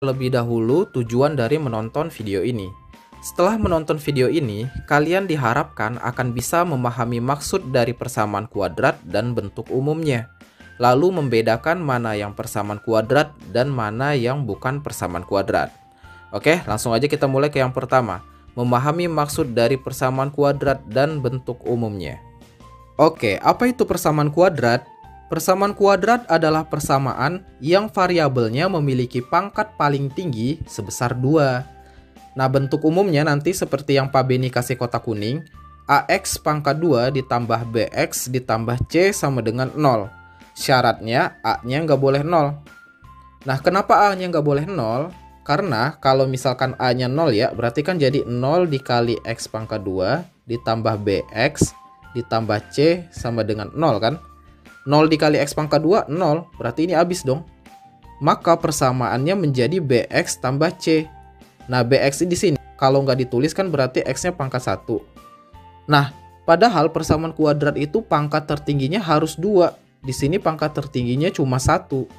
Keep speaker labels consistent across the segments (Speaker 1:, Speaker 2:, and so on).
Speaker 1: Terlebih dahulu, tujuan dari menonton video ini. Setelah menonton video ini, kalian diharapkan akan bisa memahami maksud dari persamaan kuadrat dan bentuk umumnya, lalu membedakan mana yang persamaan kuadrat dan mana yang bukan persamaan kuadrat. Oke, langsung aja kita mulai ke yang pertama, memahami maksud dari persamaan kuadrat dan bentuk umumnya. Oke, apa itu persamaan kuadrat? Persamaan kuadrat adalah persamaan yang variabelnya memiliki pangkat paling tinggi sebesar 2. Nah, bentuk umumnya nanti seperti yang Pak Beni kasih kotak kuning, AX pangkat 2 ditambah BX ditambah C sama dengan 0. Syaratnya A-nya nggak boleh 0. Nah, kenapa A-nya nggak boleh 0? Karena kalau misalkan A-nya 0 ya, berarti kan jadi 0 dikali X pangkat 2 ditambah BX ditambah C sama dengan 0 kan? 0 dikali X pangkat 2, 0. Berarti ini habis dong. Maka persamaannya menjadi BX tambah C. Nah, BX di sini kalau nggak ditulis kan berarti X-nya pangkat 1. Nah, padahal persamaan kuadrat itu pangkat tertingginya harus 2. Di sini pangkat tertingginya cuma 1.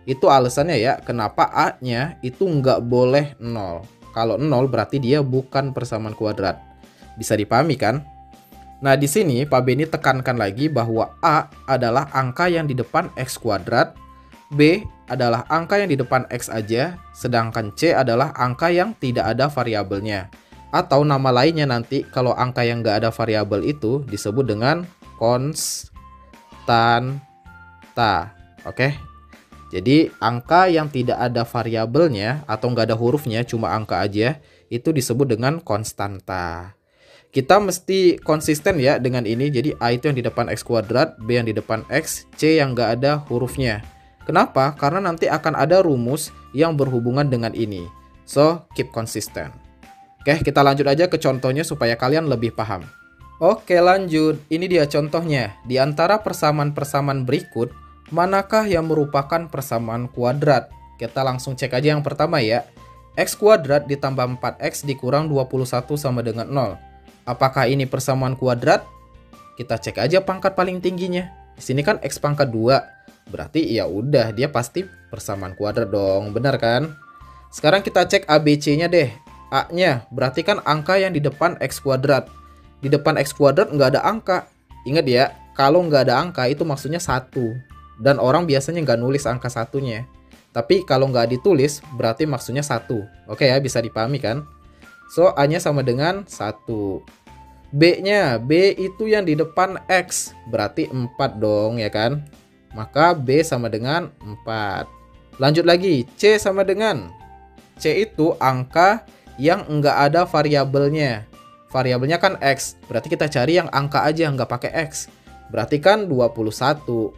Speaker 1: Itu alasannya ya, kenapa A-nya itu nggak boleh 0. Kalau 0 berarti dia bukan persamaan kuadrat. Bisa dipahami kan? Nah, di sini Pak Beni tekankan lagi bahwa A adalah angka yang di depan X kuadrat, B adalah angka yang di depan X aja, sedangkan C adalah angka yang tidak ada variabelnya. Atau nama lainnya nanti kalau angka yang nggak ada variabel itu disebut dengan konstanta. Oke? Jadi angka yang tidak ada variabelnya atau nggak ada hurufnya, cuma angka aja, itu disebut dengan konstanta. Kita mesti konsisten ya dengan ini. Jadi A itu yang di depan X kuadrat, B yang di depan X, C yang nggak ada hurufnya. Kenapa? Karena nanti akan ada rumus yang berhubungan dengan ini. So, keep consistent. Oke, kita lanjut aja ke contohnya supaya kalian lebih paham. Oke, lanjut. Ini dia contohnya. Di antara persamaan-persamaan berikut, manakah yang merupakan persamaan kuadrat? Kita langsung cek aja yang pertama ya. X kuadrat ditambah 4X dikurang 21 sama dengan 0. Apakah ini persamaan kuadrat? Kita cek aja pangkat paling tingginya. Di sini kan X pangkat 2. Berarti ya udah dia pasti persamaan kuadrat dong, benar kan? Sekarang kita cek ABC-nya deh. A-nya berarti kan angka yang di depan X kuadrat. Di depan X kuadrat nggak ada angka. Ingat ya, kalau nggak ada angka itu maksudnya 1. Dan orang biasanya nggak nulis angka satunya. Tapi kalau nggak ditulis berarti maksudnya 1. Oke ya, bisa dipahami kan? So, A-nya sama dengan 1. B-nya, B itu yang di depan X. Berarti 4 dong, ya kan? Maka B sama dengan 4. Lanjut lagi, C sama dengan. C itu angka yang enggak ada variabelnya. Variabelnya kan X. Berarti kita cari yang angka aja, nggak pakai X. Berarti kan 21.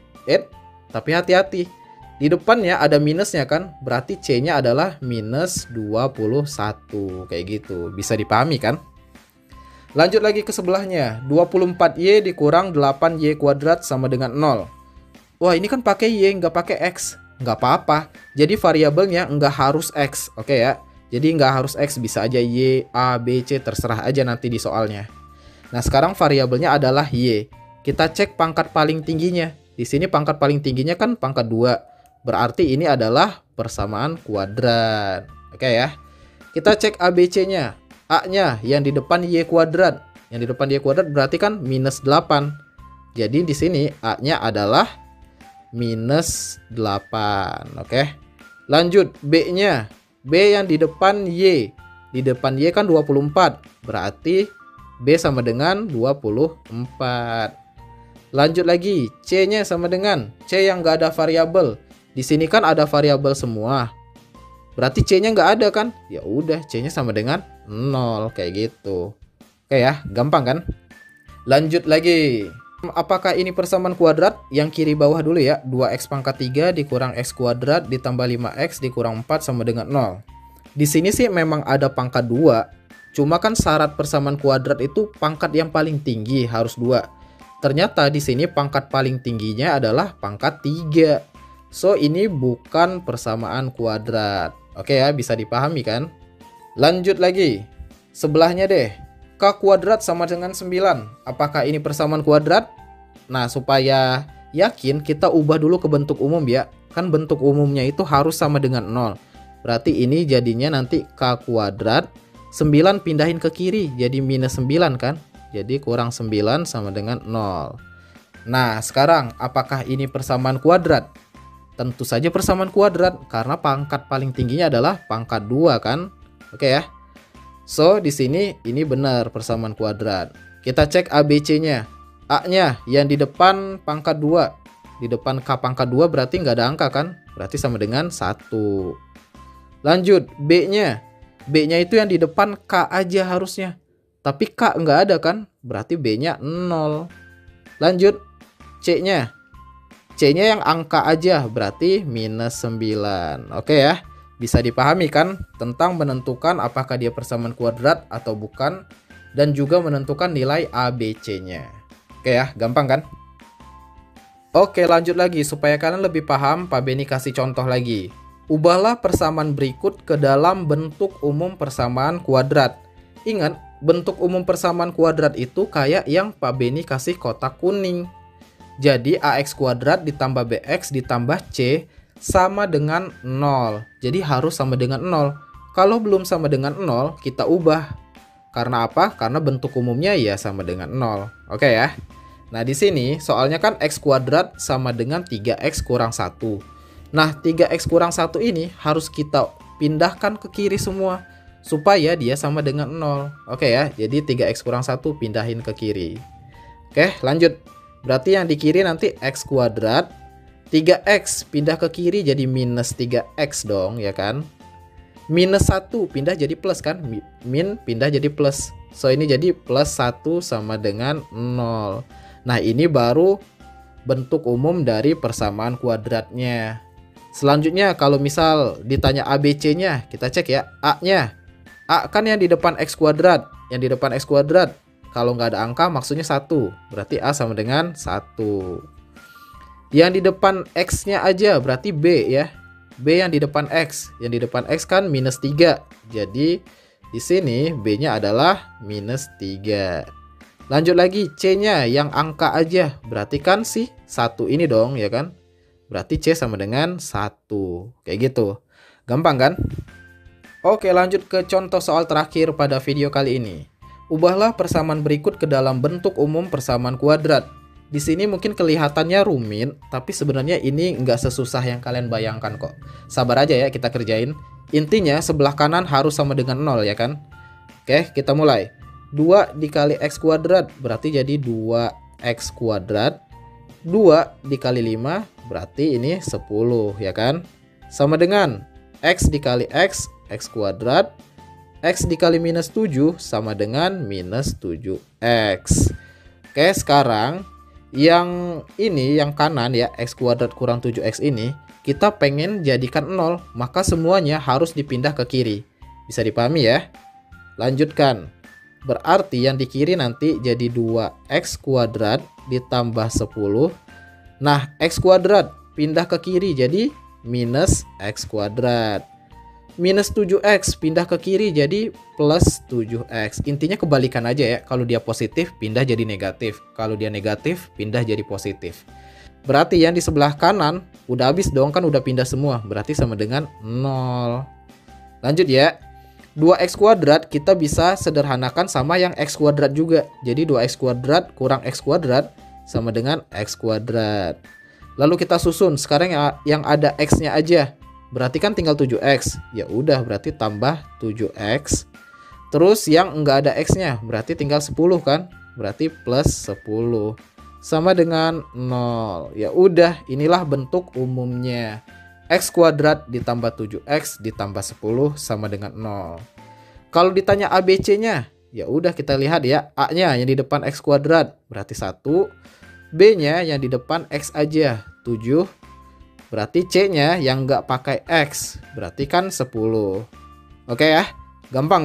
Speaker 1: Tapi hati-hati. Di depannya ada minusnya kan, berarti C-nya adalah minus 21. Kayak gitu, bisa dipahami kan? Lanjut lagi ke sebelahnya, 24Y dikurang 8Y kuadrat sama dengan 0. Wah, ini kan pakai Y, nggak pakai X. Nggak apa-apa, jadi variabelnya nggak harus X, oke ya? Jadi nggak harus X, bisa aja Y, A, B, C, terserah aja nanti di soalnya. Nah, sekarang variabelnya adalah Y. Kita cek pangkat paling tingginya. Di sini pangkat paling tingginya kan pangkat 2. Berarti ini adalah persamaan kuadrat. Oke ya. Kita cek ABC-nya. A-nya yang di depan Y kuadrat. Yang di depan Y kuadrat berarti kan minus 8. Jadi di sini A-nya adalah minus 8. Oke. Lanjut B-nya. B yang di depan Y. Di depan Y kan 24. Berarti B sama dengan 24. Lanjut lagi. C-nya sama dengan. C yang nggak ada variabel. Di sini kan ada variabel semua. Berarti C-nya nggak ada kan? Ya udah, C-nya sama dengan 0 kayak gitu. Oke ya, gampang kan? Lanjut lagi. Apakah ini persamaan kuadrat? Yang kiri bawah dulu ya. 2X pangkat 3 dikurang X kuadrat ditambah 5X dikurang 4 sama dengan 0. Di sini sih memang ada pangkat 2. Cuma kan syarat persamaan kuadrat itu pangkat yang paling tinggi harus 2. Ternyata di sini pangkat paling tingginya adalah pangkat 3. So, ini bukan persamaan kuadrat. Oke ya, bisa dipahami kan? Lanjut lagi. Sebelahnya deh. K kuadrat sama dengan 9. Apakah ini persamaan kuadrat? Nah, supaya yakin kita ubah dulu ke bentuk umum ya. Kan bentuk umumnya itu harus sama dengan 0. Berarti ini jadinya nanti K kuadrat. 9 pindahin ke kiri jadi minus 9 kan. Jadi kurang 9 sama dengan 0. Nah sekarang apakah ini persamaan kuadrat? Tentu saja persamaan kuadrat karena pangkat paling tingginya adalah pangkat 2 kan. Oke ya. So di sini ini benar persamaan kuadrat. Kita cek ABC-nya. A-nya yang di depan pangkat 2. Di depan K pangkat 2 berarti nggak ada angka kan? Berarti sama dengan 1. Lanjut, B-nya. B-nya itu yang di depan K aja harusnya. Tapi K nggak ada kan? Berarti B-nya 0. Lanjut, C-nya. C-nya yang angka aja, berarti minus 9. Oke ya, bisa dipahami kan tentang menentukan apakah dia persamaan kuadrat atau bukan. Dan juga menentukan nilai ABC-nya. Oke ya, gampang kan? Oke, lanjut lagi supaya kalian lebih paham. Pak Beni kasih contoh lagi. Ubahlah persamaan berikut ke dalam bentuk umum persamaan kuadrat. Ingat, bentuk umum persamaan kuadrat itu kayak yang Pak Beni kasih kotak kuning. Jadi AX kuadrat ditambah BX ditambah C sama dengan 0. Jadi harus sama dengan 0. Kalau belum sama dengan 0, kita ubah. Karena apa? Karena bentuk umumnya ya sama dengan 0. Oke ya. Nah di sini soalnya kan X kuadrat sama dengan 3X kurang 1. Nah 3X kurang 1 ini harus kita pindahkan ke kiri semua. Supaya dia sama dengan 0. Oke ya, jadi 3X kurang 1 pindahin ke kiri. Oke lanjut. Berarti yang di kiri nanti X kuadrat. 3X pindah ke kiri jadi minus 3X dong ya kan. Minus 1 pindah jadi plus kan. Min pindah jadi plus. So ini jadi plus 1 sama dengan 0. Nah ini baru bentuk umum dari persamaan kuadratnya. Selanjutnya kalau misal ditanya ABC-nya, kita cek ya. A-nya. A kan yang di depan X kuadrat. Yang di depan X kuadrat. Kalau nggak ada angka maksudnya 1. Berarti A sama dengan 1. Yang di depan X-nya aja berarti B ya. B yang di depan X. Yang di depan X kan minus 3. Jadi di sini B-nya adalah minus 3. Lanjut lagi C-nya yang angka aja. Berarti kan sih 1 ini dong ya kan. Berarti C sama dengan 1. Kayak gitu. Gampang kan? Oke lanjut ke contoh soal terakhir pada video kali ini. Ubahlah persamaan berikut ke dalam bentuk umum persamaan kuadrat. Di sini mungkin kelihatannya rumit, tapi sebenarnya ini nggak sesusah yang kalian bayangkan kok. Sabar aja ya kita kerjain. Intinya sebelah kanan harus sama dengan 0 ya kan? Oke kita mulai. 2 dikali X kuadrat berarti jadi 2X kuadrat. 2 dikali 5 berarti ini 10 ya kan. Sama dengan X dikali X, X kuadrat. X dikali minus 7 sama dengan minus 7X. Oke sekarang yang ini yang kanan ya X kuadrat kurang 7X ini kita pengen jadikan 0. Maka semuanya harus dipindah ke kiri. Bisa dipahami ya. Lanjutkan. Berarti yang di kiri nanti jadi 2X kuadrat ditambah 10. Nah, X kuadrat pindah ke kiri jadi minus X kuadrat. Minus 7X pindah ke kiri jadi plus 7X. Intinya kebalikan aja ya. Kalau dia positif pindah jadi negatif. Kalau dia negatif pindah jadi positif. Berarti yang di sebelah kanan udah habis dong kan udah pindah semua. Berarti sama dengan 0. Lanjut ya. 2X kuadrat kita bisa sederhanakan sama yang X kuadrat juga. Jadi 2X kuadrat kurang X kuadrat sama dengan X kuadrat. Lalu kita susun sekarang yang ada X-nya aja. Berarti kan tinggal 7X. Ya udah berarti tambah 7X. Terus yang enggak ada X-nya berarti tinggal 10 kan. Berarti plus 10. Sama dengan 0. Ya udah inilah bentuk umumnya. X kuadrat ditambah 7X ditambah 10 sama dengan 0. Kalau ditanya ABC-nya, ya udah kita lihat ya. A-nya yang di depan X kuadrat berarti 1. B-nya yang di depan X aja 7. Berarti C-nya yang nggak pakai X berarti kan 10. Oke ya, gampang.